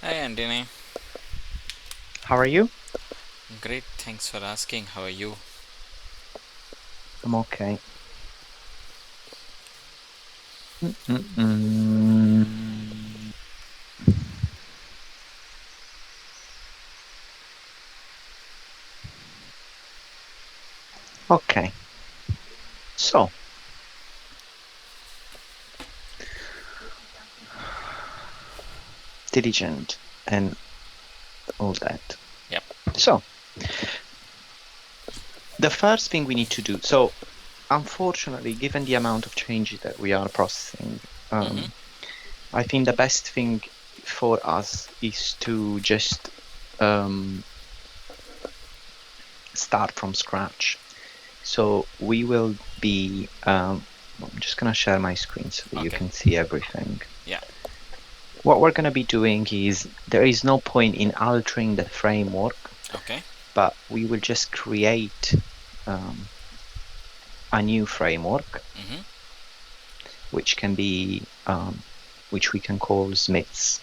Hi Antony. How are you? Great, thanks for asking. How are you? I'm okay. Mm-mm-mm. Okay, so diligent and all that. Yep. So the first thing we need to do. So unfortunately, given the amount of changes that we are processing, Mm-hmm. I think the best thing for us is to just start from scratch. So we will be. I'm just gonna share my screen so that you Okay. can see everything. Yeah. What we're gonna be doing is there is no point in altering the framework, Okay. but we will just create um, a new framework, Mm-hmm. which can be which we can call Smiths.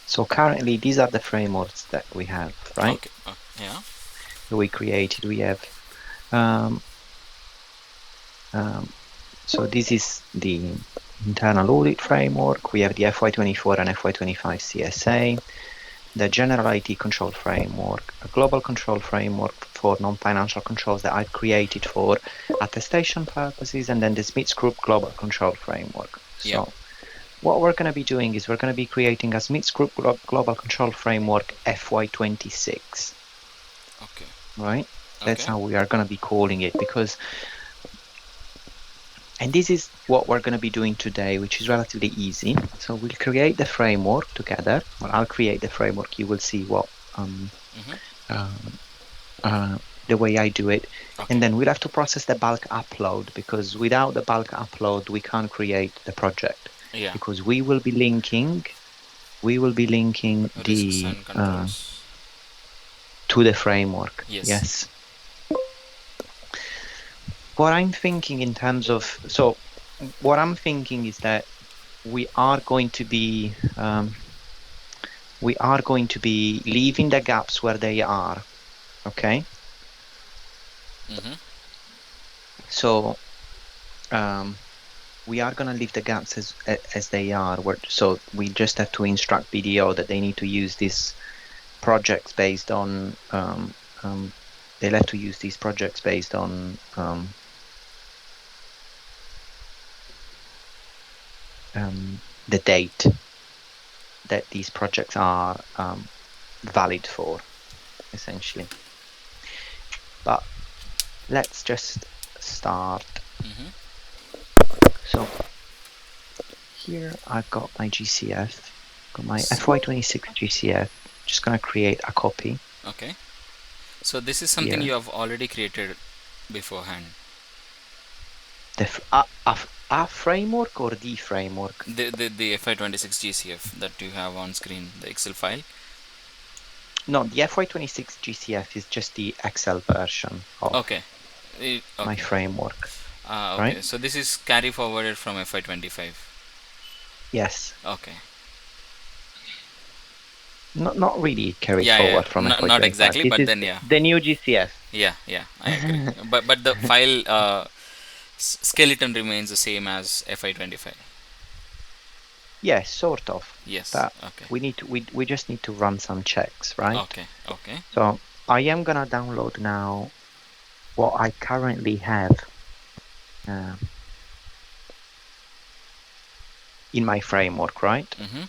So currently, these are the frameworks that we have, right? Okay. Yeah. That we created. We have um, um, so this is the internal audit framework. We have the FY24 and FY25 CSA, the general IT control framework, a global control framework for non-financial controls that I've created for attestation purposes, and then the Smiths Group global control framework. Yep. So what we're going to be doing is we're going to be creating a Smiths Group global control framework FY26, Okay. right? That's Okay. how we are going to be calling it, because, and this is what we're going to be doing today, which is relatively easy. So we'll create the framework together, or I'll create the framework. You will see what Mm-hmm. um, the way I do it. And Okay. then we'll have to process the bulk upload, because without the bulk upload, we can't create the project, Yeah. because we will be linking Risks the and controls. to the framework. Yes. Yes. What I'm thinking in terms of, so what I'm thinking is that we are going to be leaving the gaps where they are. Okay. Mm-hmm. So we are going to leave the gaps as they are. So we just have to instruct BDO that they need to use these projects based on they'll have to use these projects based on the date that these projects are valid for, essentially. But let's just start. Mm-hmm. So here I've got my GCF, got my FY26 GCF. Just going to create a copy Okay. So this is something here. you have already created beforehand. A framework or the framework? The FI26 GCF that you have on screen, the Excel file. No, the FY26 GCF is just the Excel version of Okay. my Okay. framework, right? Okay. So this is carry forwarded from FY25. Yes. Okay. Not really carried Yeah, yeah. forward from Not FY25. exactly, This but is then yeah. the new GCF. Yeah, I agree. But the file skeleton remains the same as FI25. Yes, sort of. Yes. But Okay. we just need to run some checks, right? Okay. Okay. So I am gonna download now what I currently have uh, in my framework, right? Mm-hmm.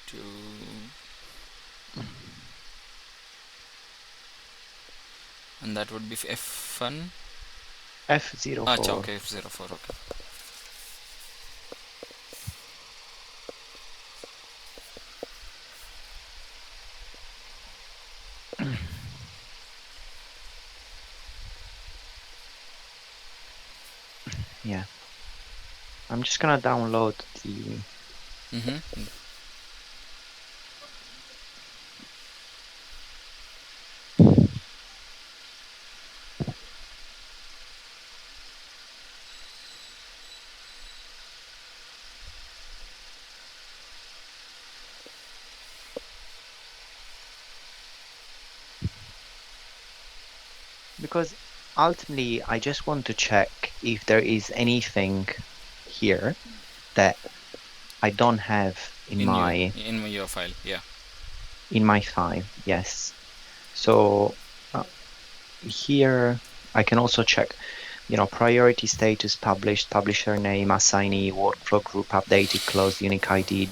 To and that would be F1. Acha, F04. okay, F04. Okay. Yeah. I'm just gonna download the Mm-hmm. because ultimately I just want to check if there is anything here that I don't have In your file, yeah. in my file. Yes. So here I can also check, priority status, published, publisher name, assignee, workflow group updated, closed, unique ID.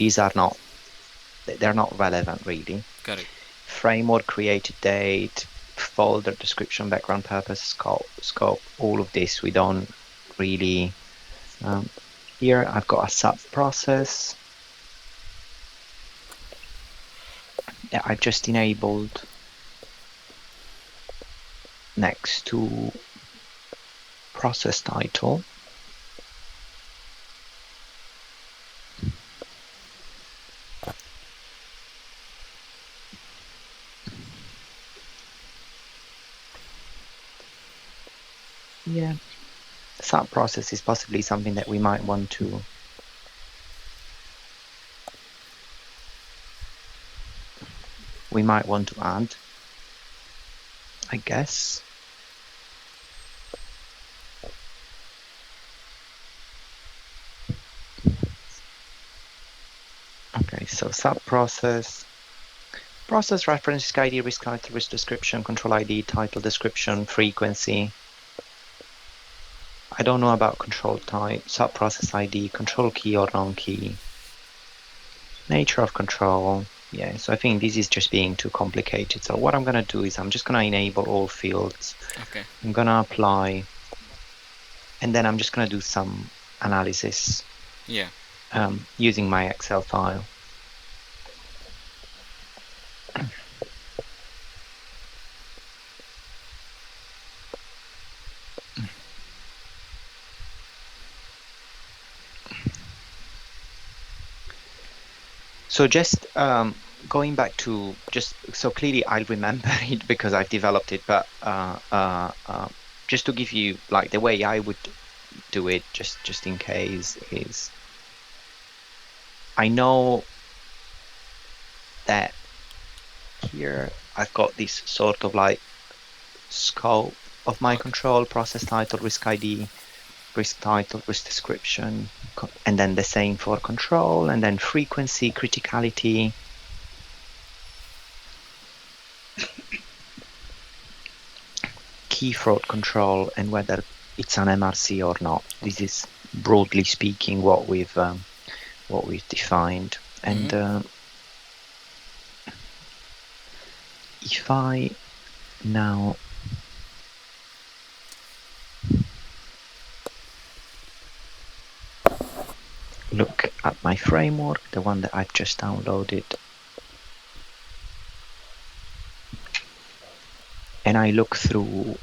They're not relevant really. Correct. Framework created date, folder description, background purpose, scope, all of this we don't really. Here I've got a sub process that I've just enabled next to process title. Yeah, sub process is possibly something that we might want to add, I guess. Okay, so sub process reference ID, risk title, risk description, control ID, title description, frequency. I don't know about control type, sub process ID, control key or non key, nature of control. Yeah, so I think this is just being too complicated. So what I'm going to do is I'm just going to enable all fields. Okay. I'm going to apply, and then I'm just going to do some analysis. Yeah. Using my Excel file. So just going back to so clearly I'll remember it because I've developed it, but just to give you like the way I would do it, just in case, is I know that here I've got this sort of like scope of my control, process title, risk ID, risk title, risk description, and then the same for control, and then frequency, criticality, key fraud control, and whether it's an MRC or not. This is broadly speaking what we've defined. And if I now look at my framework, the one that I've just downloaded, and I look through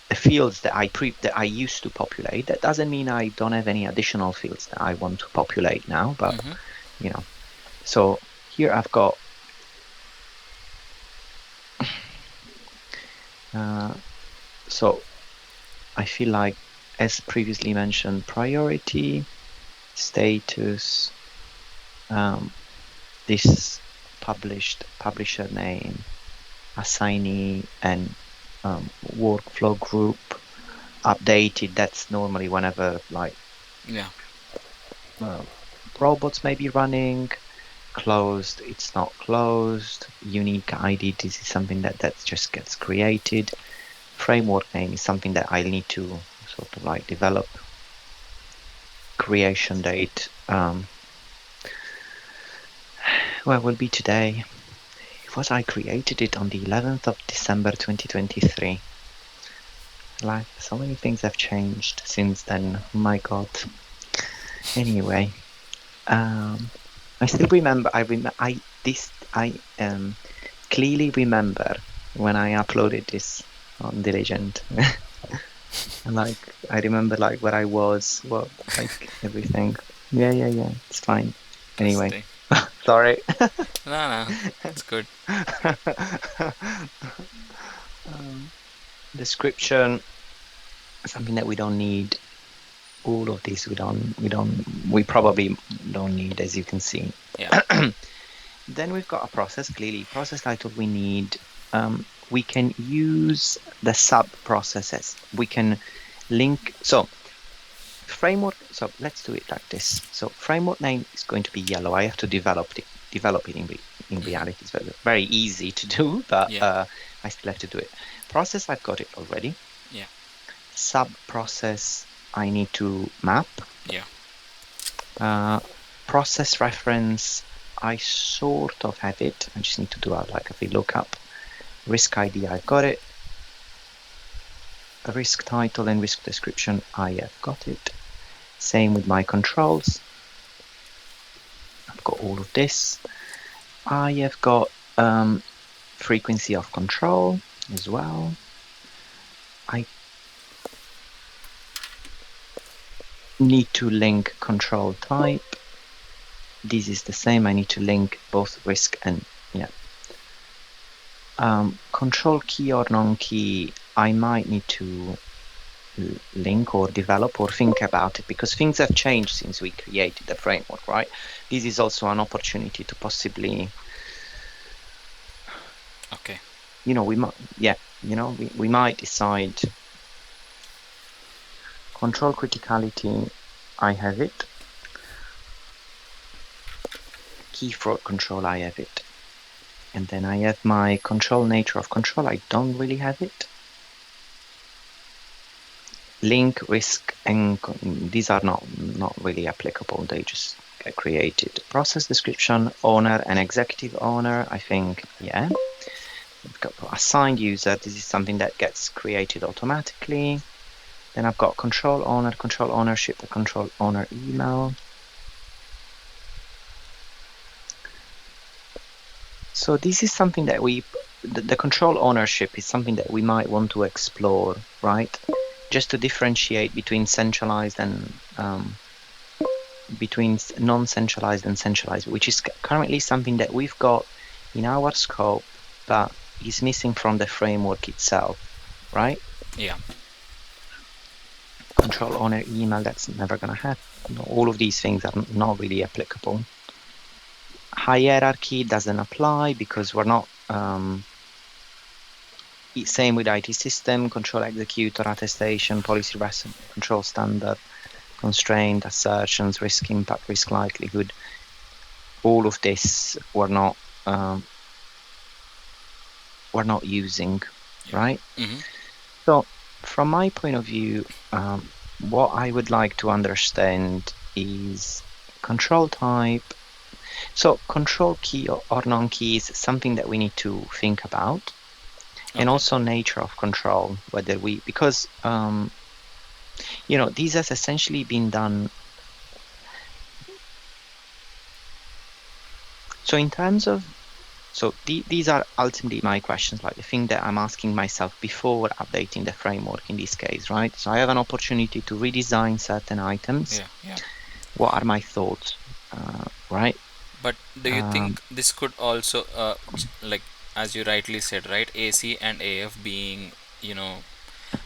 the fields that I used to populate, that doesn't mean I don't have any additional fields that I want to populate now, but So here I've got so I feel like, as previously mentioned, priority, status, this publisher name, assignee, and workflow group updated. That's normally whenever like Yeah. robots may be running. Closed, it's not closed. Unique ID, this is something that just gets created. Framework name is something that I'll need to sort of like develop. Creation date, well, will be today. It was, I created it on the 11th of December 2023. Like, so many things have changed since then. Oh my god. Anyway, I still remember. I clearly remember when I uploaded this on Diligent. And like, I remember like where I was, what, like everything. Yeah, it's fine. Anyway, sorry. No, it's good. Description, something that we don't need. All of this we probably don't need, as you can see. Yeah. Then we've got a process. Clearly, process title we need. We can use the sub processes. We can link. So framework. So let's do it like this. So framework name is going to be yellow. I have to develop it in reality. It's very, very easy to do, but Yeah. I still have to do it. Process, I've got it already. Yeah. Sub process, I need to map. Yeah. Process reference, I sort of have it. I just need to do like a VLOOKUP. Risk ID, I've got it. A risk title and risk description, I have got it. Same with my controls. I've got all of this. I have got frequency of control as well. I need to link control type. This is the same. I need to link both risk and control key or non-key. I might need to link or develop or think about it, because things have changed since we created the framework, right? This is also an opportunity to possibly, Okay. we might decide. Control criticality, I have it. Key fraud control, I have it. And then I have my control nature of control. I don't really have it. Link, risk, and these are not really applicable. They just get created. Process description, owner and executive owner, I think, yeah. We've got assigned user. This is something that gets created automatically. Then I've got control owner, control ownership, the control owner email. So this is something that the control ownership is something that we might want to explore, right? Just to differentiate between centralized and between non-centralized and centralized, which is currently something that we've got in our scope, but is missing from the framework itself, right? Yeah. Control owner email, that's never going to happen. All of these things are not really applicable. Hierarchy doesn't apply because we're not. Same with IT system, control executor, attestation, policy control standard, constraint, assertions, risk impact, risk likelihood. All of this we're not using, right? Mm-hmm. So from my point of view, what I would like to understand is control type. So control key or non-key is something that we need to think about. Okay. And also nature of control, whether because these has essentially been done. So in terms of, these are ultimately my questions, like the thing that I'm asking myself before updating the framework in this case, right? So I have an opportunity to redesign certain items. Yeah. What are my thoughts, right? But do you Um, think this could also, like as you rightly said, right, AC and AF being, you know,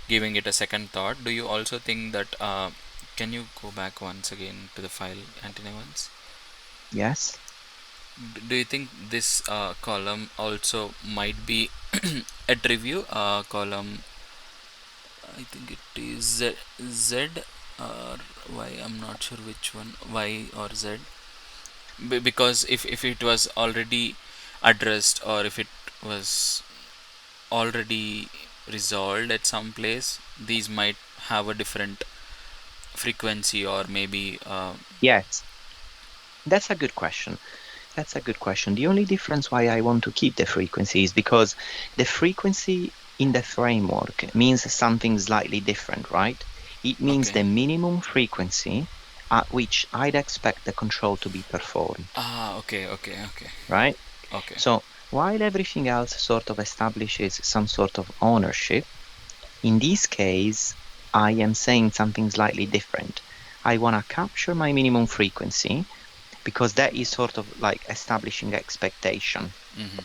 giving it a second thought, do you also think that, can you go back once again to the file, Anthony, once? yes. Do you think this column also might be a review column? I think it is Z or Y. I'm not sure which one, Y or Z. Because if it was already addressed, or if it was already resolved at some place, these might have a different frequency, or maybe Yes. That's a good question. That's a good question. The only difference why I want to keep the frequency is because the frequency in the framework means something slightly different, right? It means okay. the minimum frequency at which I'd expect the control to be performed, Okay. right? Okay. So while everything else sort of establishes some sort of ownership, in this case, I am saying something slightly different. I want to capture my minimum frequency because that is sort of like establishing expectation, Mm-hmm.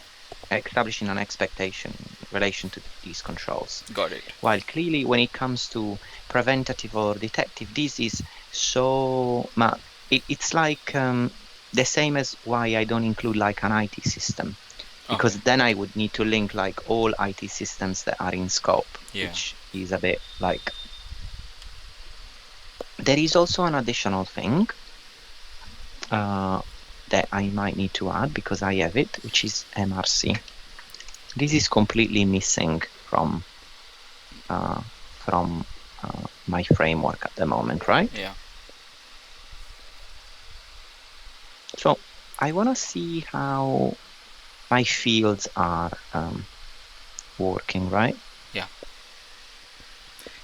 establishing an expectation in relation to these controls. Got it. While clearly when it comes to preventative or detective, this is so much, it's like the same as why I don't include like an IT system, Okay. because then I would need to link like all IT systems that are in scope, Yeah. which is a bit like, there is also an additional thing that I might need to add because I have it, which is MRC. This is completely missing from my framework at the moment, right? Yeah. So I want to see how my fields are working, right? Yeah.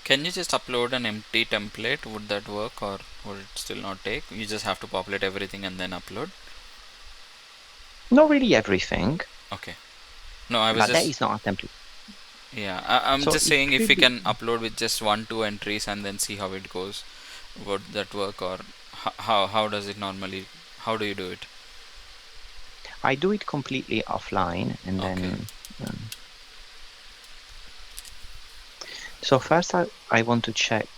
Can you just upload an empty template? Would that work, or would it still not take? You just have to populate everything and then upload? Not really everything, Okay. No, I was but that just, is not a template. yeah, I'm So just it saying, if we could be, can upload with just 1 2 entries and then see how it goes, would that work, or how does it normally, how do you do it? I do it completely offline and Okay. then, so first I want to check,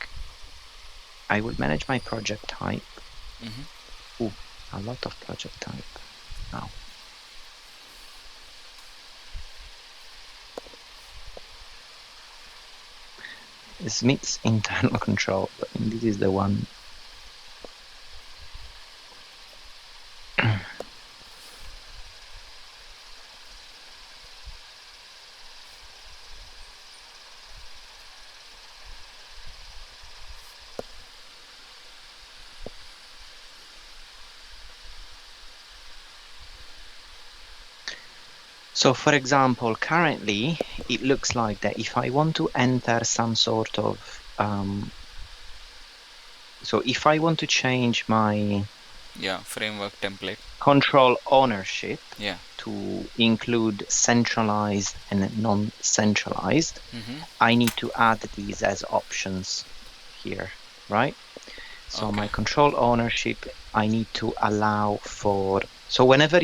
I will manage my project type. Mm-hmm. Ooh, a lot of project type now. Smith's internal control. This is the one. So for example, currently it looks like that if I want to enter some sort of, so if I want to change my Yeah, framework template. control ownership Yeah. to include centralized and non-centralized, Mm-hmm. I need to add these as options here, right? So Okay. my control ownership, I need to allow for, so whenever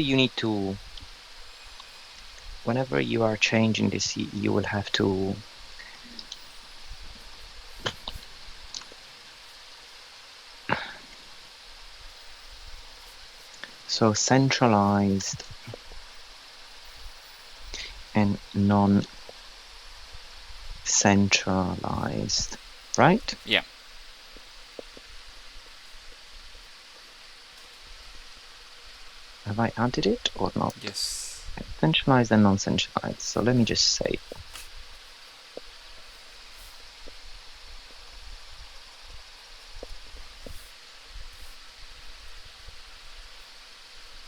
you are changing this, you will have to, so centralized and non-centralized, right? Yeah. Have I added it or not? Yes. Centralized and non-centralized. So let me just say,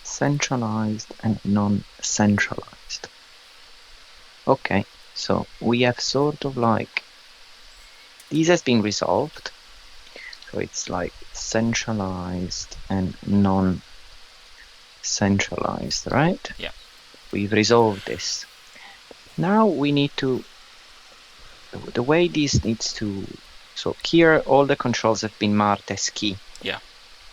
centralized and non-centralized. Okay, so we have sort of like, this has been resolved. So it's like centralized and non-centralized, right? Yeah. We've resolved this. Now we need to, the way this needs to, so here all the controls have been marked as key. Yeah.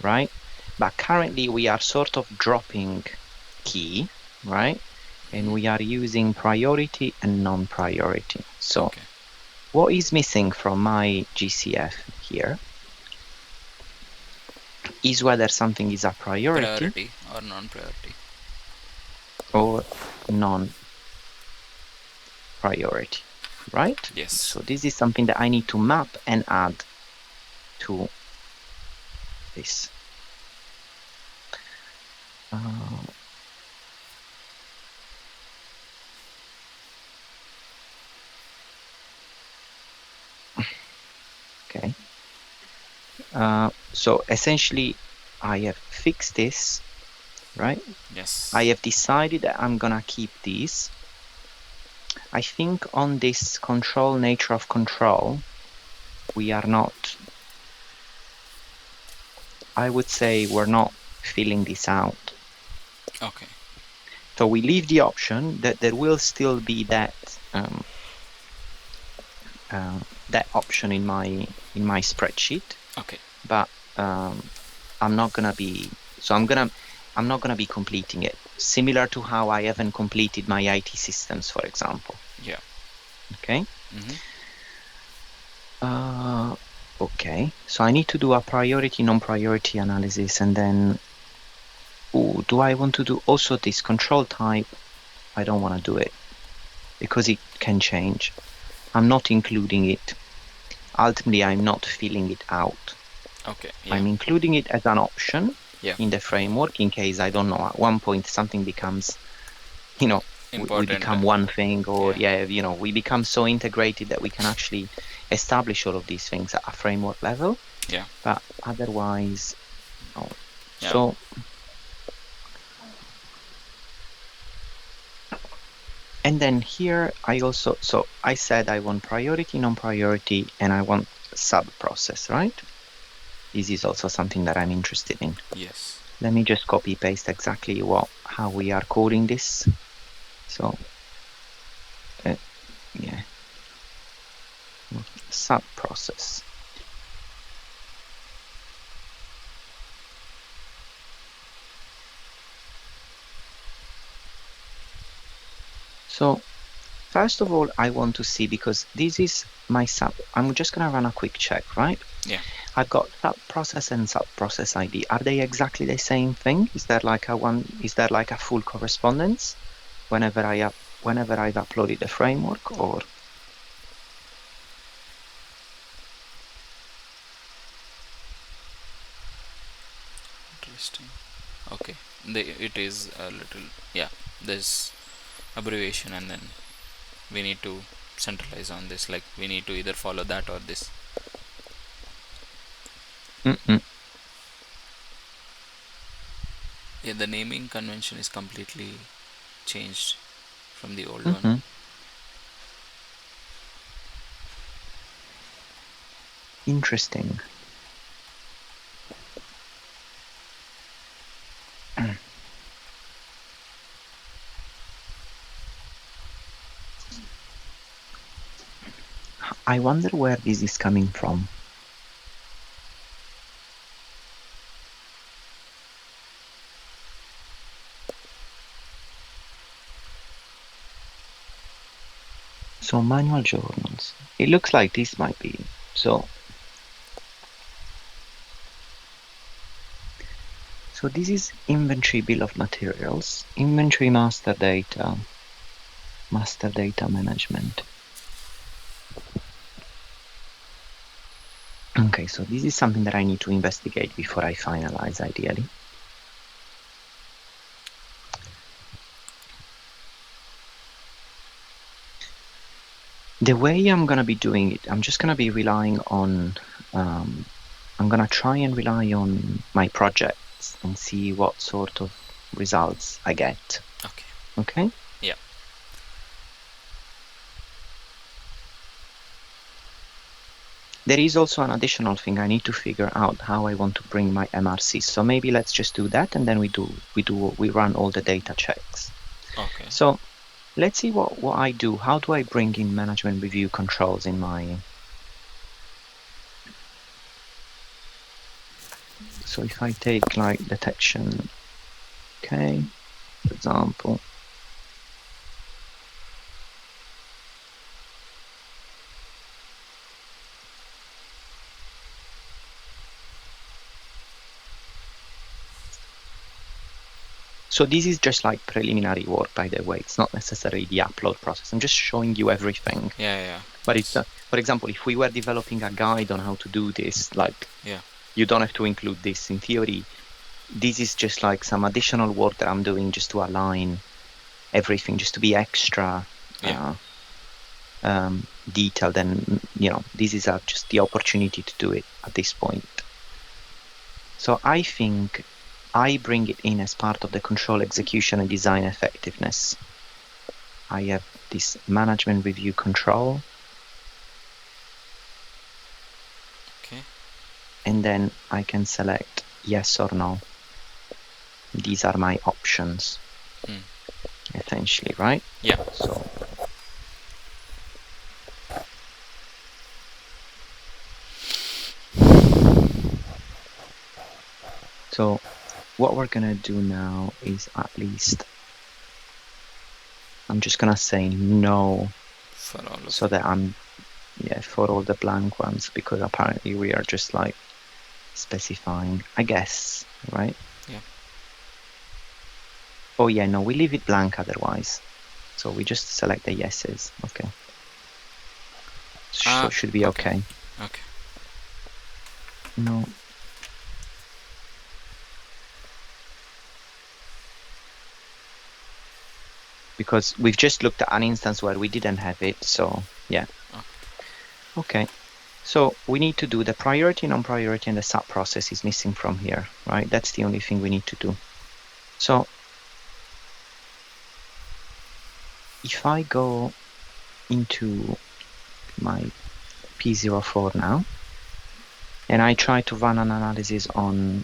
Right? But currently we are sort of dropping key, right? And we are using priority and non-priority. So Okay. what is missing from my GCF here is whether something is a priority Priority or non-priority. or non-priority, right? Yes. So this is something that I need to map and add to this. Okay. So essentially, I have fixed this, right? Yes. I have decided that I'm gonna keep these. I think on this control nature of control, we are not, I would say we're not filling this out. Okay. So we leave the option that there will still be that that option in my spreadsheet. Okay. But I'm not gonna be, so I'm not gonna be completing it. Similar to how I haven't completed my IT systems, for example. Yeah. Okay. Okay. So I need to do a priority, non-priority analysis, and then, do I want to do also this control type? I don't want to do it because it can change. I'm not including it. Ultimately, I'm not filling it out. Okay. Yeah. I'm including it as an option Yeah. in the framework in case, I don't know, at one point something becomes, we Important. become one thing, or Yeah. we become so integrated that we can actually establish all of these things at a framework level. Yeah. But otherwise, no. Yeah. So, and then here I also, so I said I want priority, non-priority, and I want sub-process, right? This is also something that I'm interested in. Yes. Let me just copy paste exactly how we are coding this. So, yeah, sub-process. So first of all, I want to see, because this is my sub, I'm just going to run a quick check, right? Yeah. I've got sub-process and sub-process ID. Are they exactly the same thing? Is there like a full correspondence whenever I've uploaded the framework, or? Interesting. Okay. It is a little, yeah, there's abbreviation, and then we need to centralize on this, like we need to either follow that or this. Yeah, the naming convention is completely changed from the old one. Interesting. I wonder where this is coming from. So manual journals. It looks like this might be. So this is inventory bill of materials, inventory master data management. Okay, so this is something that I need to investigate before I finalize, ideally. The way I'm going to be doing it, I'm just going to be relying on, I'm going to try and rely on my projects and see what sort of results I get. Okay. Okay? Yeah. There is also an additional thing. I need to figure out how I want to bring my MRC. So maybe let's just do that, and then we run all the data checks. Okay. So let's see what I do. How do I bring in management review controls in my? So if I take like detection, okay, for example, so this is just like preliminary work, by the way. It's not necessarily the upload process. I'm just showing you everything. Yeah. But it's, for example, if we were developing a guide on how to do this, like, Yeah. you don't have to include this in theory. This is just like some additional work that I'm doing just to align everything, just to be extra detailed. And, you know, this is just the opportunity to do it at this point. So I think I bring it in as part of the control execution and design effectiveness. I have this management review control. Okay. And then I can select yes or no. These are my options, essentially, right? Yeah. So what we're gonna do now is at least, I'm just gonna say no For all of so that I'm, for all the blank ones, because apparently we are just like specifying, I guess, right? Yeah. Oh yeah, no, we leave it blank otherwise. So we just select the yeses. Okay. So should be okay. Okay. No. Because we've just looked at an instance where we didn't have it, so yeah. Okay. So we need to do the priority, non-priority, and the sub process is missing from here, right? That's the only thing we need to do. So if I go into my P04 now, and I try to run an analysis on,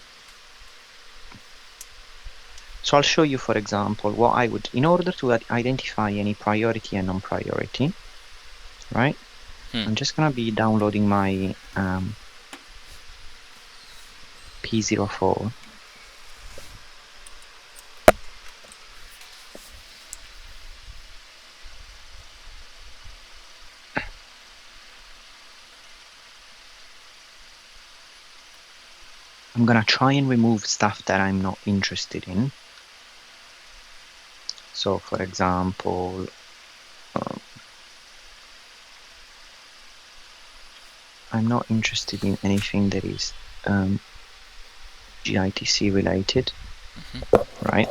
so I'll show you, for example, what I would, in order to identify any priority and non-priority, right? I'm just gonna be downloading my P04. I'm gonna try and remove stuff that I'm not interested in. So, for example, I'm not interested in anything that is GITC related, right?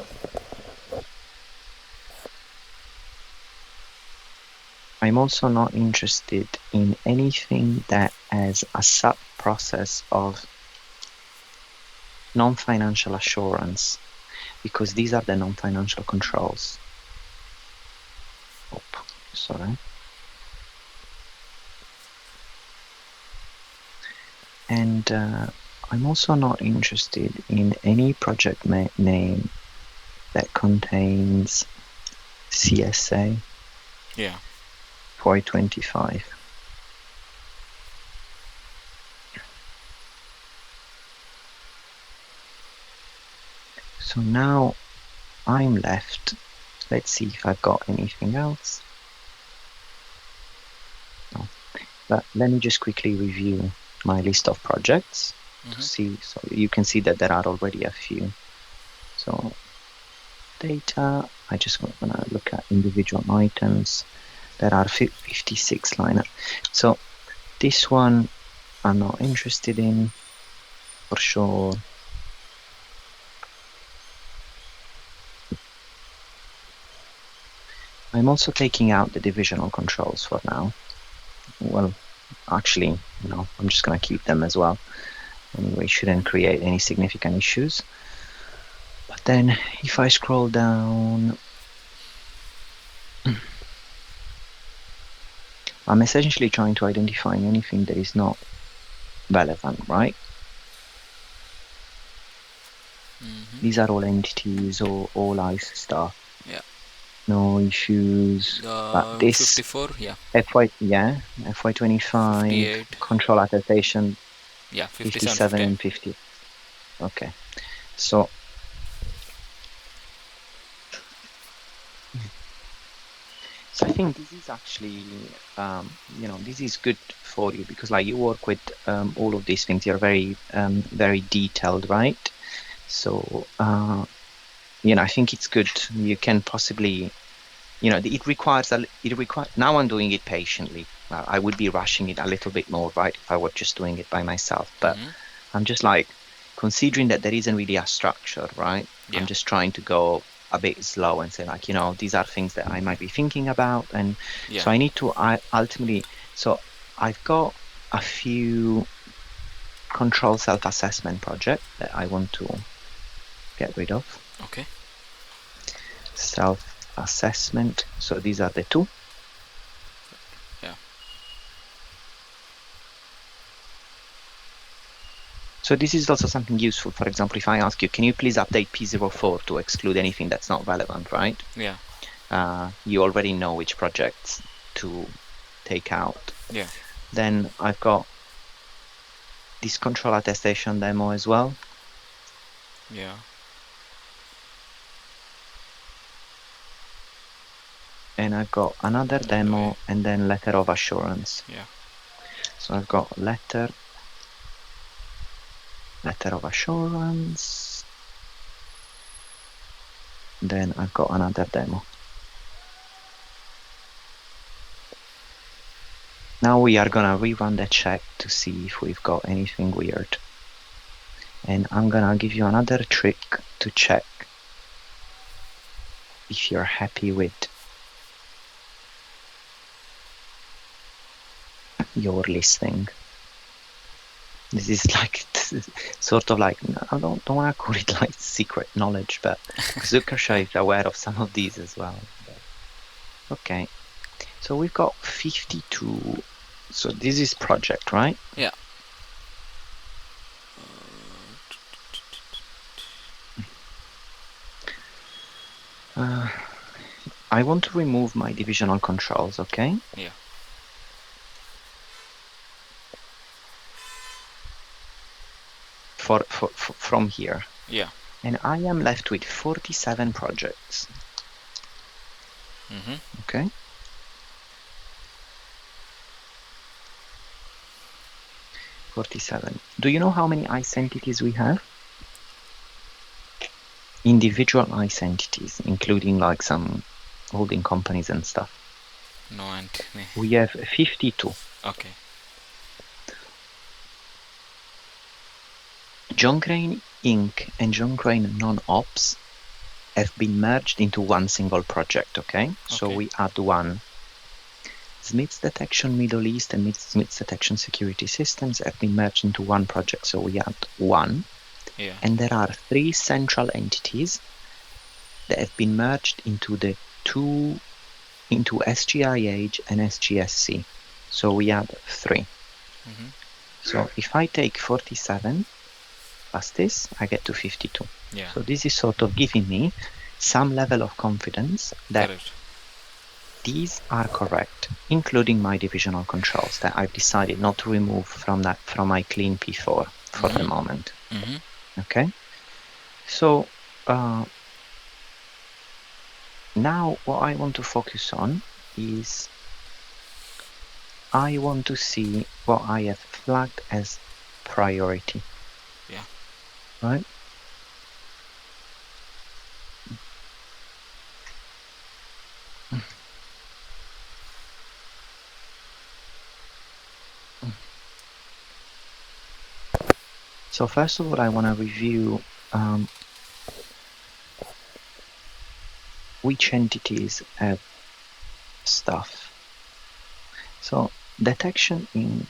I'm also not interested in anything that has a sub-process of non-financial assurance, because these are the non-financial controls. Oh, sorry. And I'm also not interested in any project name that contains CSA. Yeah. 425. So now I'm left. Let's see if I've got anything else. No. But let me just quickly review my list of projects to see. So you can see that there are already a few. So data, I just want to look at individual items. There are 56 liner. So this one I'm not interested in for sure. I'm also taking out the divisional controls for now. Well, actually, no, I'm just going to keep them as well. Anyway, shouldn't create any significant issues. But then if I scroll down, I'm essentially trying to identify anything that is not relevant, right? These are all entities or all ICE stuff. Yeah. No issues. But this 54, yeah. FY25, 58. control attestation, Yeah, 57 and 50. Okay, so I think this is actually, this is good for you because like you work with all of these things. You're very, very detailed, right? So, I think it's good. You can possibly, it requires now I'm doing it patiently. I would be rushing it a little bit more, right? If I were just doing it by myself, but I'm just like considering that there isn't really a structure, right? Yeah. I'm just trying to go a bit slow and say like, these are things that I might be thinking about. And Yeah. so I need to ultimately, so I've got a few control self-assessment projects that I want to get rid of. Okay. Self-assessment. So these are the two. Yeah. So this is also something useful. For example, if I ask you, can you please update P04 to exclude anything that's not relevant, right? Yeah. You already know which projects to take out. Yeah. Then I've got this control attestation demo as well. Yeah. And I've got another demo and then letter of assurance. Yeah. So I've got letter of assurance. Then I've got another demo. Now we are gonna rerun the check to see if we've got anything weird. And I'm gonna give you another trick to check if you're happy with your listing. This is like sort of like, I don't want to call it like secret knowledge, but Zuckersha is aware of some of these as well. But, okay, so we've got 52. So this is project, right? Yeah. I want to remove my divisional controls, okay? Yeah. From here. Yeah. And I am left with 47 projects. Okay. $47. Do you know how many ICE entities we have? Individual ICE entities, including like some holding companies and stuff. No, Anthony. We have 52. Okay. John Crane Inc. and John Crane Non-Ops have been merged into one single project, okay? So Okay. we add one. Smiths Detection Middle East and Smiths Detection Security Systems have been merged into one project, so we add one. Yeah. And there are 3 central entities that have been merged into SGIH and SGSC. So we add 3. So if I take 47 plus this, I get to 52. Yeah. So this is sort of giving me some level of confidence that Correct. these are correct, including my divisional controls that I've decided not to remove from my clean P4 for the moment. Okay. So now what I want to focus on is I want to see what I have flagged as priority. Yeah. Right? So first of all, I want to review which entities have stuff. So Detection Inc.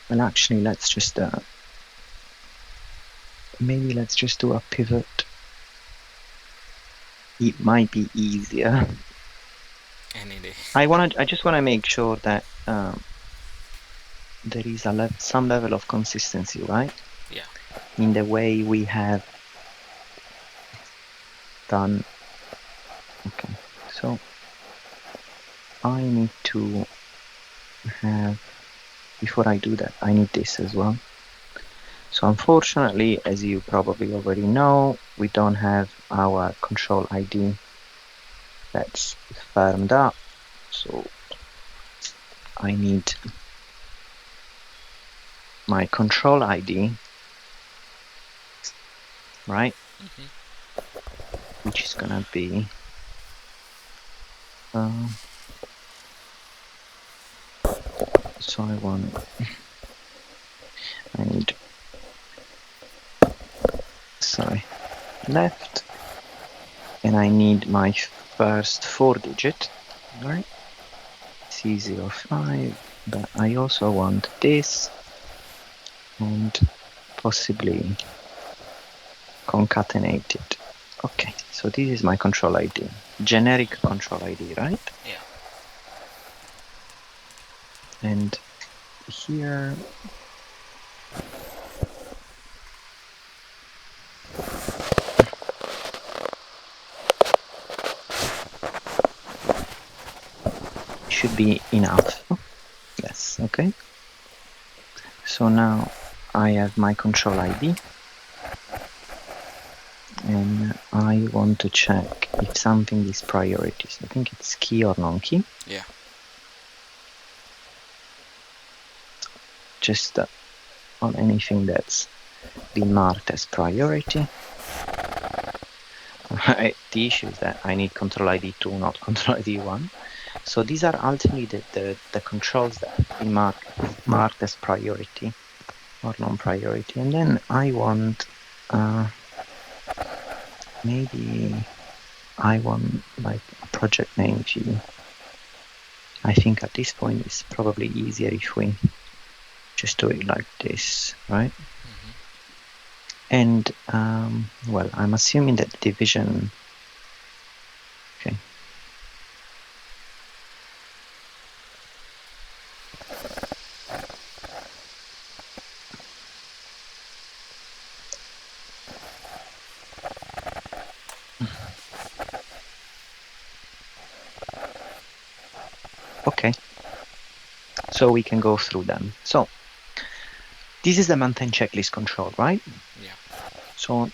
Well, actually, let's just maybe let's just do a pivot. It might be easier. Any day. I just want to make sure that there is some level of consistency, right? Yeah. in the way we have done. Okay, so I need to have, before I do that, I need this as well. So unfortunately, as you probably already know, we don't have our control ID that's firmed up. So I need my control ID, right? Which is gonna be so I need, sorry, left, and I need my first 4-digit, right? C05, but I also want this and possibly concatenated. Okay, so this is my control ID, generic control ID, right? Yeah. And here should be enough. Yes, okay. So now I have my control ID, and I want to check if something is priorities. I think it's key or non-key. Yeah. Just on anything that's been marked as priority. Right. The issue is that I need control ID 2, not control ID 1. So these are ultimately the controls that have been marked as priority or non-priority. And then I want maybe I want like a project name view. I think at this point it's probably easier if we just do it like this, right? And well, I'm assuming that the division. Okay. Okay. So we can go through them. So this is the month-end checklist control, right? Yeah. So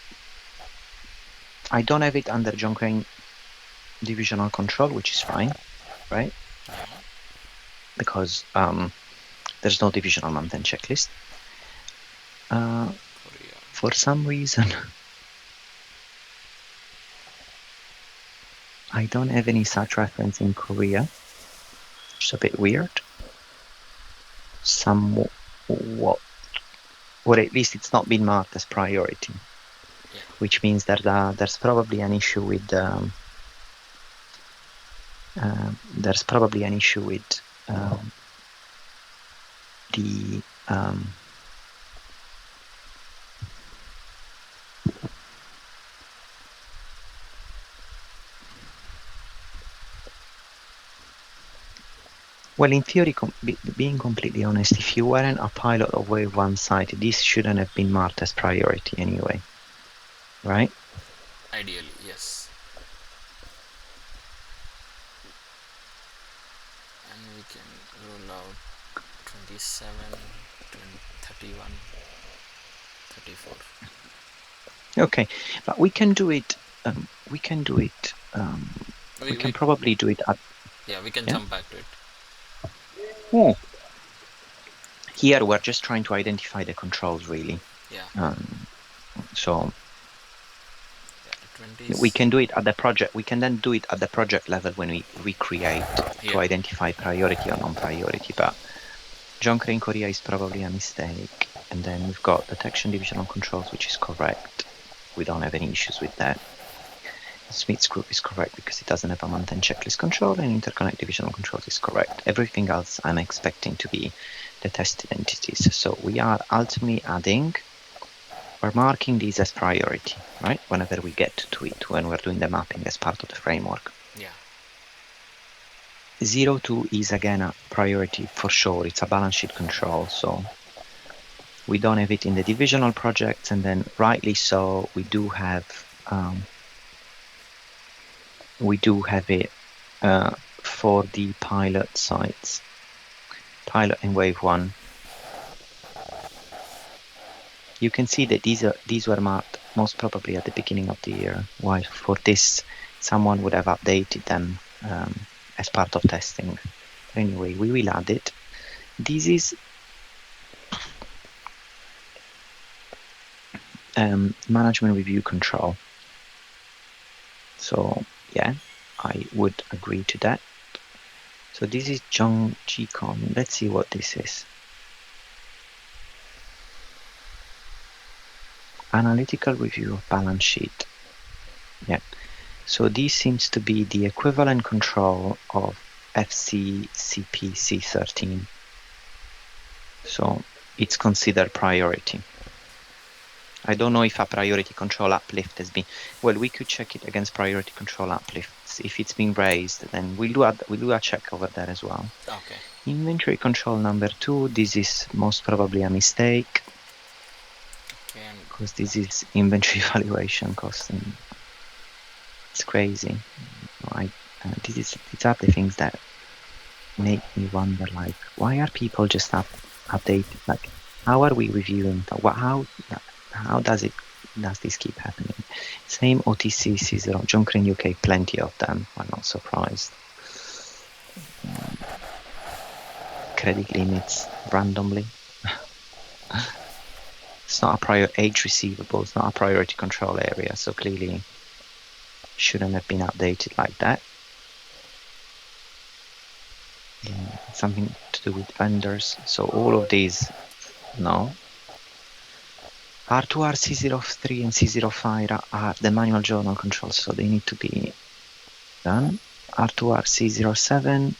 I don't have it under John Crane divisional control, which is fine, right? Yeah. Because there's no divisional month-end checklist. For some reason, I don't have any such reference in Korea, which is a bit weird. Somewhat, or at least it's not been marked as priority, Yeah. which means that there's probably an issue with the well, in theory, being completely honest, if you weren't a pilot of Wave 1 site, this shouldn't have been marked as priority anyway, right? Ideally, yes. And we can roll out 27, 31, 34. Okay, but we can do it. We can probably do it at. Yeah, we can jump back to it. Here we're just trying to identify the controls, really. Yeah. So yeah, we can do it at the project. We can then do it at the project level when we recreate to identify priority or non-priority. But John Crane Korea is probably a mistake. And then we've got detection divisional controls, which is correct. We don't have any issues with that. Smith's group is correct because it doesn't have a month-end checklist control, and interconnect divisional controls is correct. Everything else I'm expecting to be the tested entities. So we are ultimately we're marking these as priority, right? Whenever we get to it, when we're doing the mapping as part of the framework. Yeah. 02 is again a priority for sure. It's a balance sheet control, so We don't have it in the divisional projects, and then rightly so, we do have it for the pilot sites, pilot and wave 1. You can see that these were marked most probably at the beginning of the year, while for this, someone would have updated them as part of testing. Anyway, we will add it. This is management review control. So yeah, I would agree to that. So this is John GCON. Let's see what this is. Analytical review of balance sheet. Yeah. So this seems to be the equivalent control of FCCP C13. So it's considered priority. I don't know if a priority control uplift has been, well, we could check it against priority control uplifts. If it's been raised, then we'll do a check over there as well. Okay. Inventory control number 2, this is most probably a mistake. Okay. Because this is inventory valuation costing. It's crazy. These are the things that make me wonder, like, why are people just updated? Like, how are we reviewing? How does this keep happening? Same OTC C0, John Crane UK, plenty of them. I'm not surprised. Credit limits randomly. It's not a prior age receivable. It's not a priority control area, so clearly shouldn't have been updated like that. Something to do with vendors. So all of these, no. R2R, C03 and C05 are the manual journal controls, so they need to be done. R2R, C07,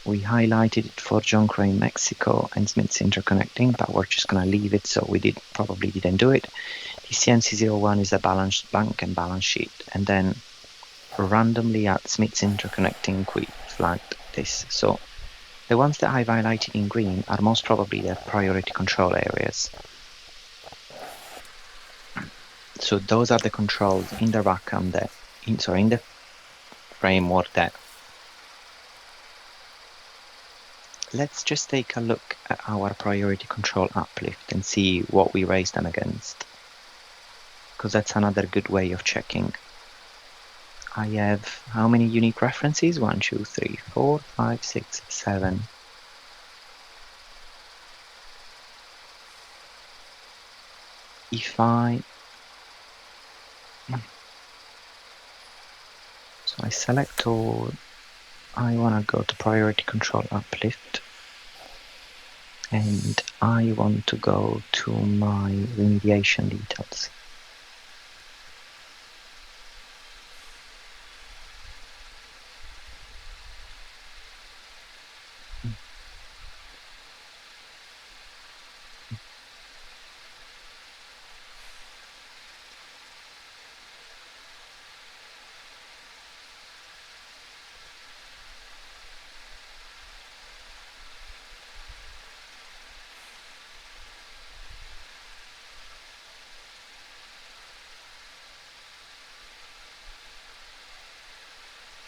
we highlighted it for John Crane Mexico and Smith's interconnecting, but we're just going to leave it, so we probably didn't do it. DCN C01 is a blank and balance sheet, and then randomly at Smith's interconnecting we flagged this. So the ones that I've highlighted in green are most probably the priority control areas. So those are the controls in the RACAM in the framework that. Let's just take a look at our priority control uplift and see what we raise them against. Because that's another good way of checking. I have how many unique references? 1, 2, 3, 4, 5, 6, 7. If so I select all, I want to go to priority control uplift, and I want to go to my remediation details.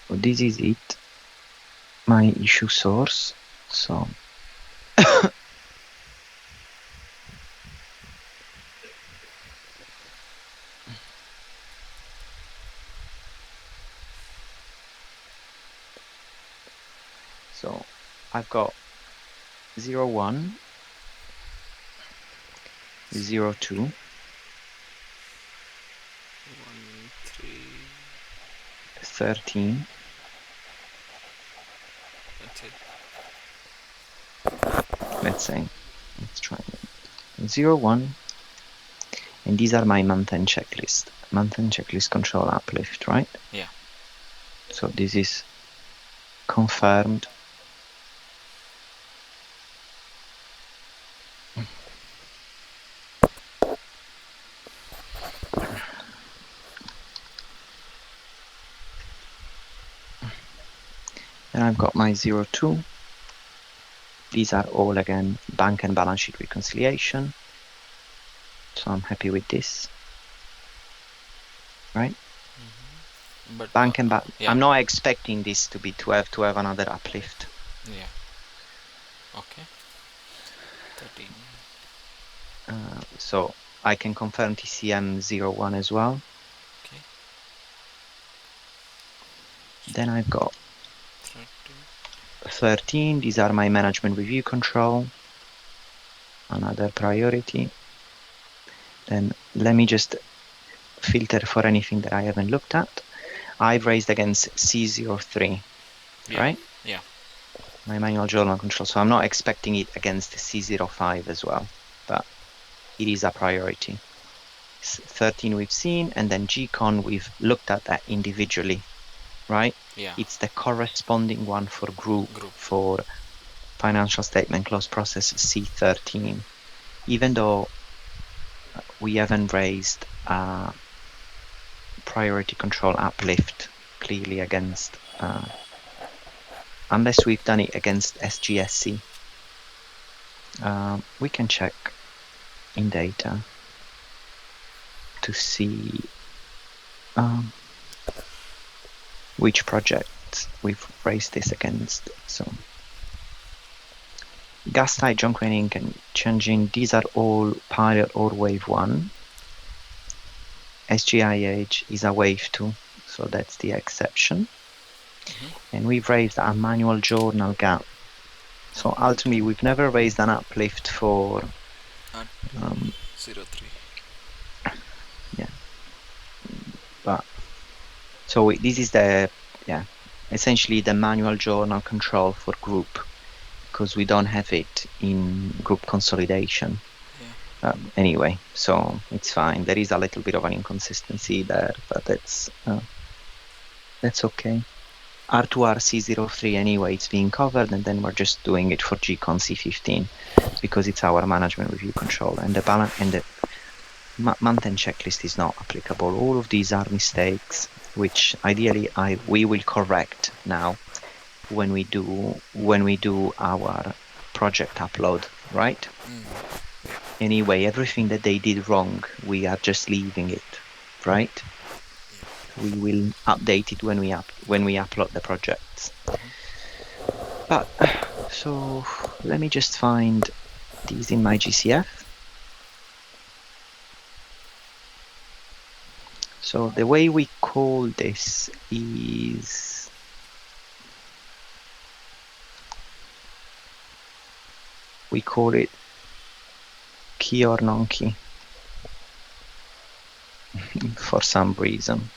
So this is it, my issue source. So I've got 01, 02, 1, 3. 13. That's it. Let's try it. 01, and these are my month-end checklist. Month-end checklist control uplift, right? Yeah. So this is confirmed. Then I've got my 02. These are all, again, bank and balance sheet reconciliation. So I'm happy with this, right? But Bank and yeah, I'm not expecting this to have another uplift. yeah. Okay. 13. So I can confirm TCM 01 as well. Okay. Then I've got 13. 13. These are my management review control. Another priority. Then let me just filter for anything that I haven't looked at. I've raised against C03, Yeah. right? Yeah. My manual journal control. So I'm not expecting it against C05 as well, but it is a priority. 13 we've seen, and then GCon we've looked at that individually, right? Yeah. It's the corresponding one for group. Group. For financial statement close process C13. Even though we haven't raised priority control uplift clearly against, unless we've done it against SGSC, we can check in data to see which projects we've raised this against. So gas type, John Crane Inc. and Tianjin, these are all pilot or wave 1. SGIH is a wave 2, so that's the exception. And we've raised a manual journal gap. So ultimately, we've never raised an uplift for 03. yeah. But so this is essentially the manual journal control for group, because we don't have it in group consolidation. Anyway, so it's fine. There is a little bit of an inconsistency there, but that's okay. R2R C03 anyway, it's being covered, and then we're just doing it for GCon C15 because it's our management review control, and the balance and the month-end checklist is not applicable. All of these are mistakes, which ideally we will correct now when we do our project upload, right? Anyway, everything that they did wrong, we are just leaving it, right? We will update it when we upload the projects. But so let me just find these in my GCF. So the way we call this is we call it key or non-key for some reason.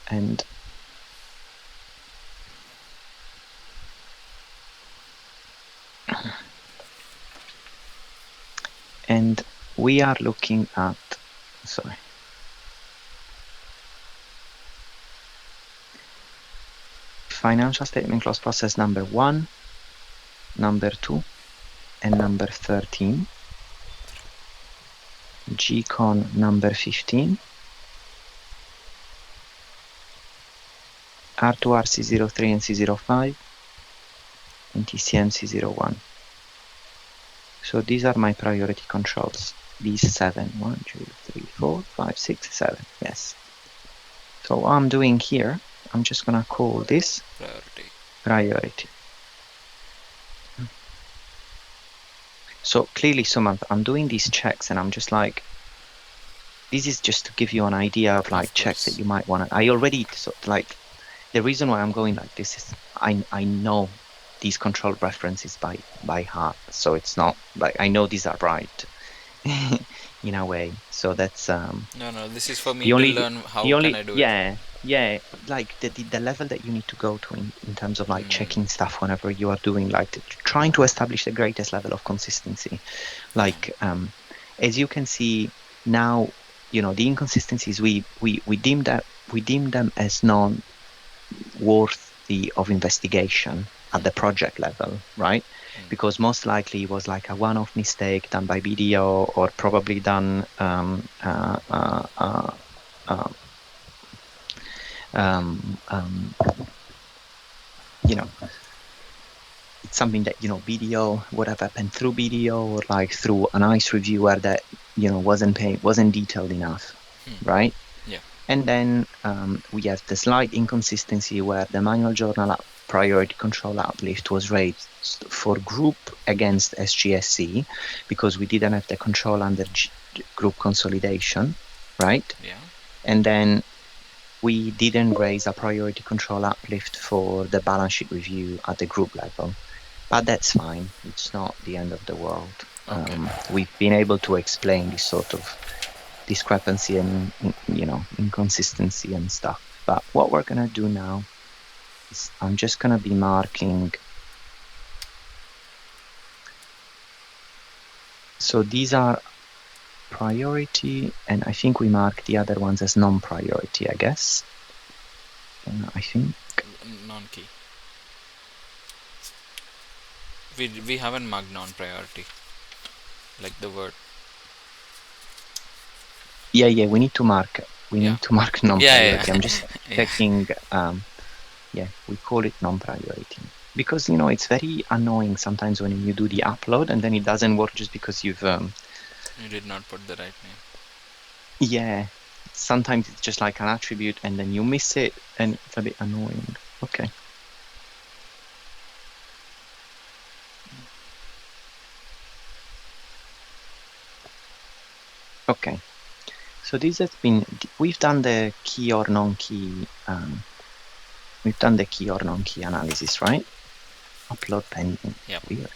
And we are looking at, financial statement close process number 1, number 2, and number 13. GCon number 15. R2R C03 and C05, and TCM C01. So these are my priority controls. These 7. 1, 2, 3, 4, 5, 6, 7. Yes. So what I'm doing here, I'm just gonna call this priority. So clearly, Sumant, I'm doing these checks, and I'm just like, this is just to give you an idea of like checks that you might want to. I already the reason why I'm going like this is I know these control references by heart, so it's not like I know these are right in a way. So that's no, this is for me to learn how can I do it. Yeah, like the level that you need to go to in terms of like checking stuff whenever you are doing like trying to establish the greatest level of consistency. Like as you can see now, the inconsistencies we deem them as non-worthy of investigation at the project level, right? Because most likely it was like a one-off mistake done by BDO, or probably done it's something that, BDO would have happened through BDO or like through a nice reviewer that, wasn't detailed enough, right? Yeah. And then we have the slight inconsistency where the manual journal priority control uplift was raised for group against SGSC because we didn't have the control under group consolidation, right? Yeah. And then we didn't raise a priority control uplift for the balance sheet review at the group level. But that's fine. It's not the end of the world. Okay. We've been able to explain this sort of discrepancy and, inconsistency and stuff. But what we're going to do now is I'm just going to be marking. So these are priority, and I think we mark the other ones as non-priority, I guess. I think. Non-key. We haven't marked non-priority, like the word. Yeah, we need to mark. We Yeah. need to mark non-priority. Yeah. I'm just Yeah. checking. Yeah, we call it non-priority because it's very annoying sometimes when you do the upload and then it doesn't work just because you've. You did not put the right name. Yeah, sometimes it's just like an attribute and then you miss it and it's a bit annoying. Okay. Okay. So this has been, we've done the key or non-key, we've done the key or non-key analysis, right? Upload pending. Yep. Weird.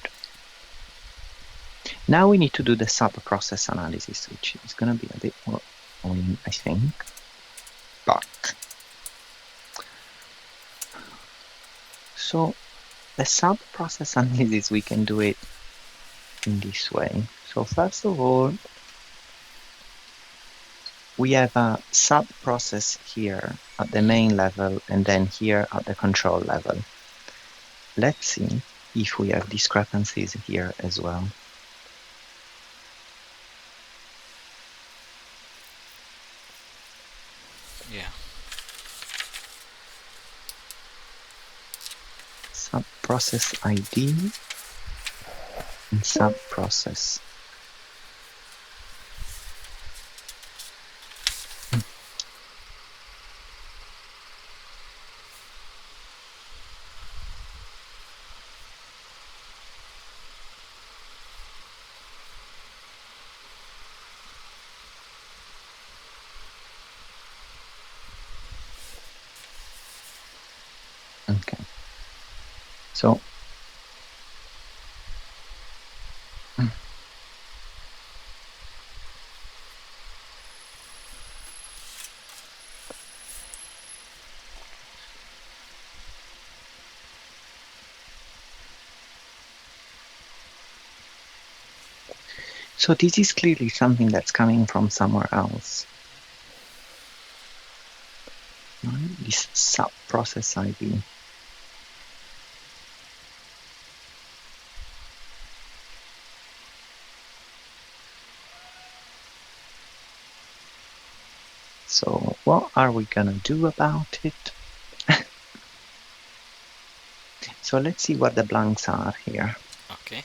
Now we need to do the sub-process analysis, which is going to be a bit more annoying, I think. But so the sub-process analysis, we can do it in this way. So first of all, we have a sub-process here at the main level and then here at the control level. Let's see if we have discrepancies here as well. Yeah. Sub-process ID and sub-process. Okay. So so this is clearly something that's coming from somewhere else. Right? This sub-process ID. So what are we gonna do about it? So let's see what the blanks are here. Okay.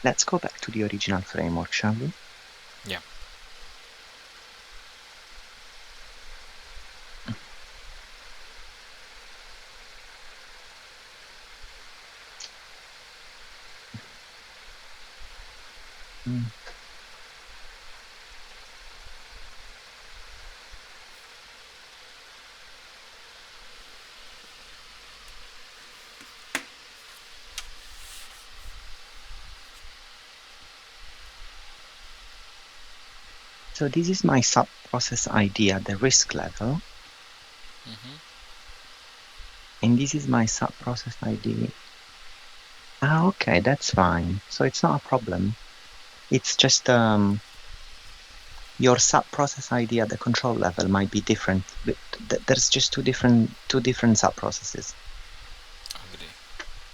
Let's go back to the original framework, shall we? Yeah. So this is my sub-process ID at the risk level. And this is my sub-process ID. Okay, that's fine. So it's not a problem. It's just your sub-process ID at the control level might be different. There's just two different sub-processes. Agree.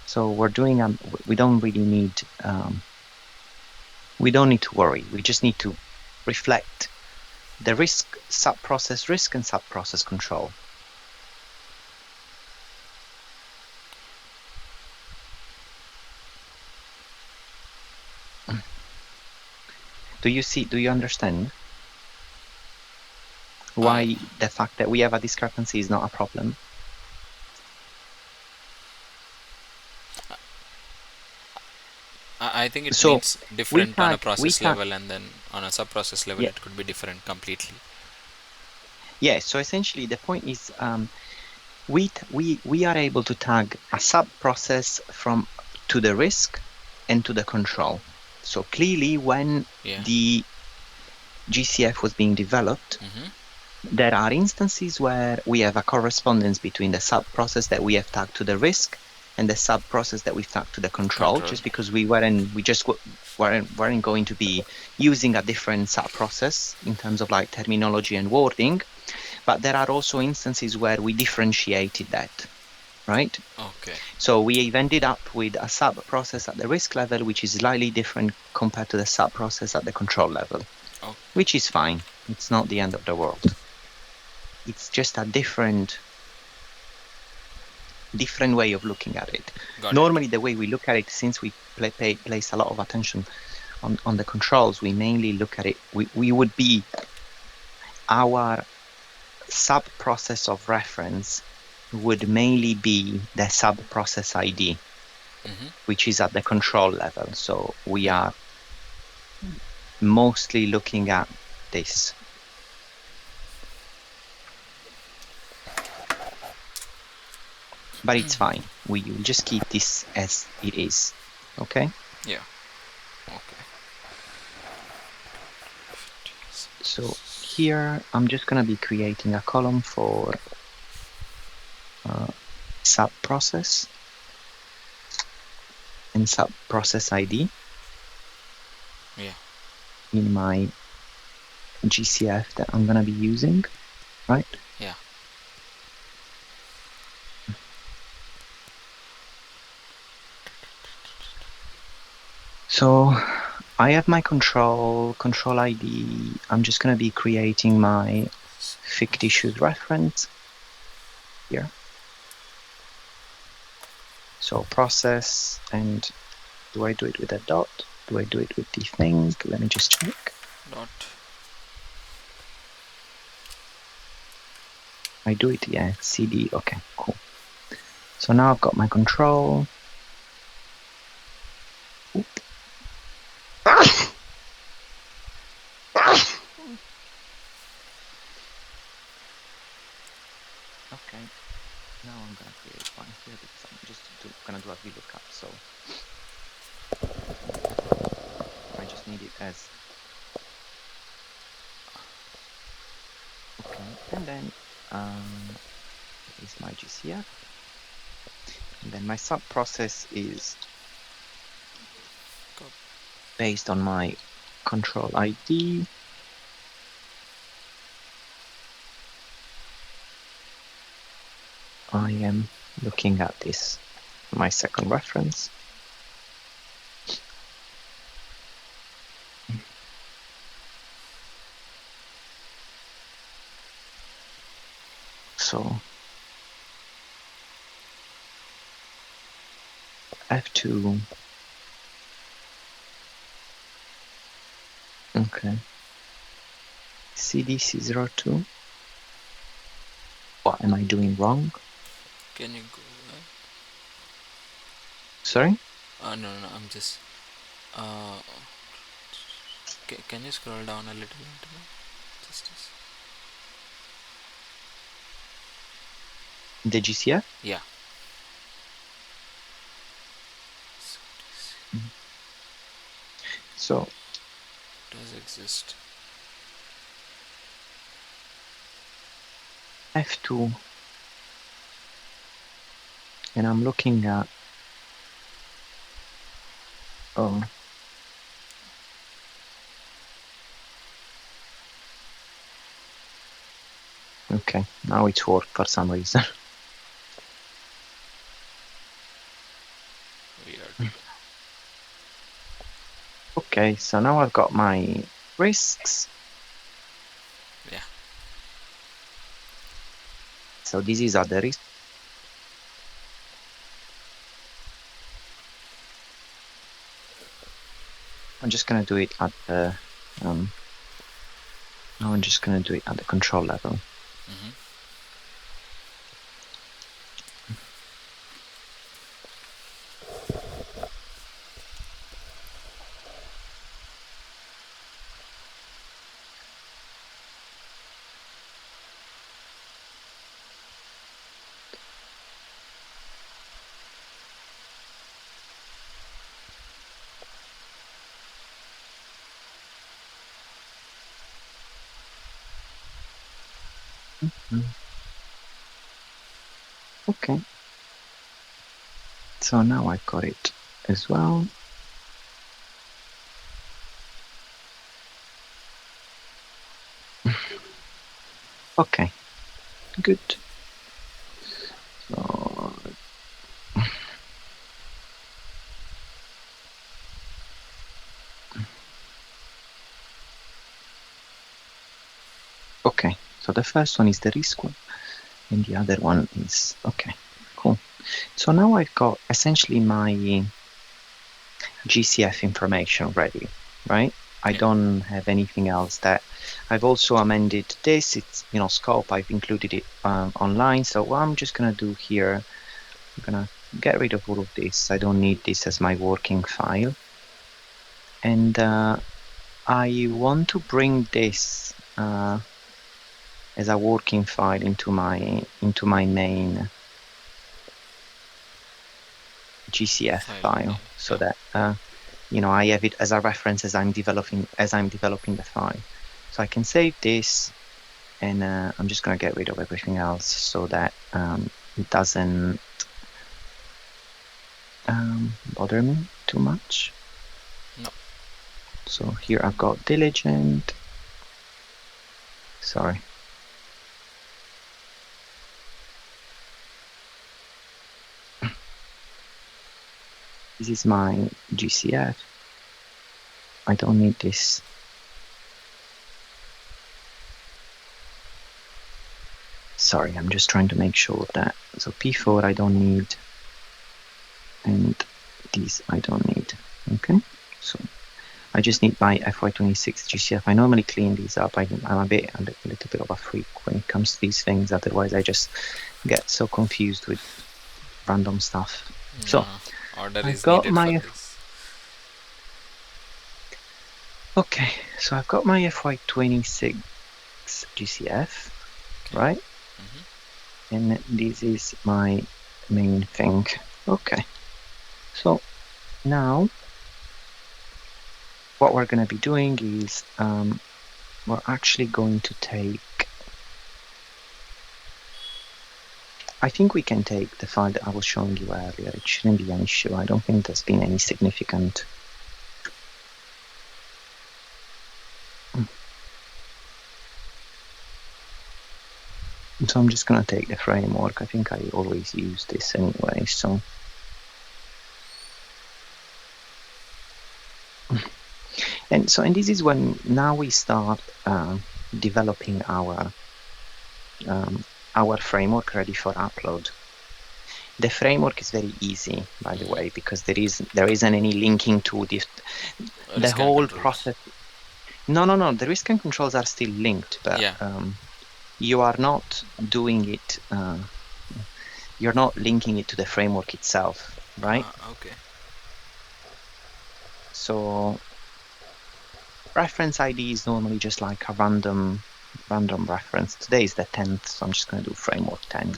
So we don't really need, we don't need to worry. We just need to reflect the risk, sub-process risk and sub-process control. Do you understand why the fact that we have a discrepancy is not a problem? I think it So needs different on a process tag, level, and then on a sub-process level yeah, it could be different completely. yeah. So essentially, the point is, we are able to tag a sub-process to the risk and to the control. So clearly, when the GCF was being developed, there are instances where we have a correspondence between the sub-process that we have tagged to the risk and the sub-process that we've tagged to the control, just because we just weren't going to be using a different sub-process in terms of like terminology and wording. But there are also instances where we differentiated that, right? Okay. So we've ended up with a sub-process at the risk level, which is slightly different compared to the sub-process at the control level, which is fine. It's not the end of the world. It's just a different way of looking at it. Normally, the way we look at it, since we place a lot of attention on the controls, we mainly look at it, we would be our sub-process of reference would mainly be the sub-process ID, which is at the control level. So we are mostly looking at this. But it's fine. We will just keep this as it is. Okay? Yeah. Okay. So here I'm just going to be creating a column for sub-process and sub-process ID. Yeah. In my GCF that I'm going to be using, right? Yeah. So I have my control ID. I'm just going to be creating my fictitious reference here. So process, and do I do it with a dot? Do I do it with the thing? Let me just check. Dot. I do it, yeah, CD, okay, cool. So now I've got my control. Oop. Okay, now I'm gonna create one here because I'm just gonna do a VLOOKUP, so I just need it as okay, and then is my GCF, and then my sub process is based on my control ID. I am looking at this, my second reference. So F2, okay, CDC02. What am I doing wrong? Can you go back? Sorry? No, I'm just can you scroll down a little bit? Just The GCF? yeah. So Does exist. F2, and I'm looking at Okay, now it's worked for some reason. Weird. Okay, so now I've got my risks. Yeah. So these are the risks. I'm just going to do it at the now I'm just going to do it at the control level. Mm-hmm. Okay. So now I've got it as well. Okay, good. So okay, so the first one is the risk one, and the other one is okay, cool. So now I've got essentially my GCF information ready, right? I Yeah. don't have anything else. That I've also amended this. It's scope. I've included it online. So what I'm just gonna do here, I'm gonna get rid of all of this. I don't need this as my working file, and I want to bring this as a working file into my main GCF File file, name. so Yeah. that I have it as a reference as I'm developing the file. So I can save this, and I'm just going to get rid of everything else so that it doesn't bother me too much. No. So here I've got diligent. Sorry. This is my GCF. I don't need this. Sorry, I'm just trying to make sure that. So P4 I don't need, and these I don't need. Okay, so I just need my FY26 GCF. I normally clean these up. I'm a little bit of a freak when it comes to these things. Otherwise, I just get so confused with random stuff. So Order I've is got needed for my this. okay. So I've got my FY26 GCF, Okay. right? Mm-hmm. And this is my main thing. Okay. So now what we're going to be doing is we're actually going to take, I think we can take the file that I was showing you earlier. It shouldn't be an issue. I don't think there's been any significant. So I'm just going to take the framework. I think I always use this anyway. So and this is when now we start developing our framework ready for upload. The framework is very easy, by the way, because there isn't any linking to the Risk and whole controls. process. No. The risk and controls are still linked, but Yeah. you are not doing it. You're not linking it to the framework itself, right? Okay. So reference ID is normally just like a random reference. Today is the 10th, so I'm just going to do framework 10.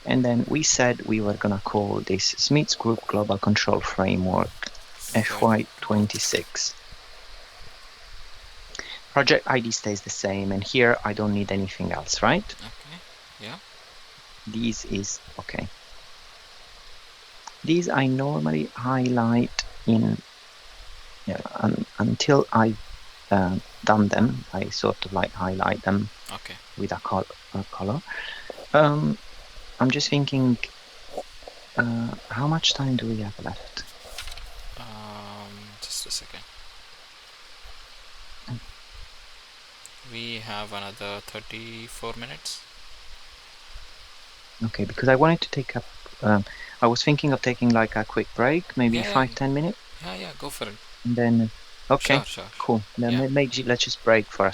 And then we said we were going to call this Smiths Group Global Control Framework FY26. Project ID stays the same, and here I don't need anything else, right? Okay. Yeah. This is okay. These I normally highlight in until I done them. I sort of like highlight them Okay. with a color. I'm just thinking, how much time do we have left? Just a second. We have another 34 minutes. Okay, because I wanted to take up. I was thinking of taking like a quick break, maybe Yeah, 5-10 minutes, yeah, go for it. and then. Okay, Sure. cool. Then Yeah, maybe let's just break for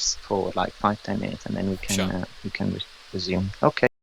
like 5-10 minutes, and then we sure. can resume. Okay.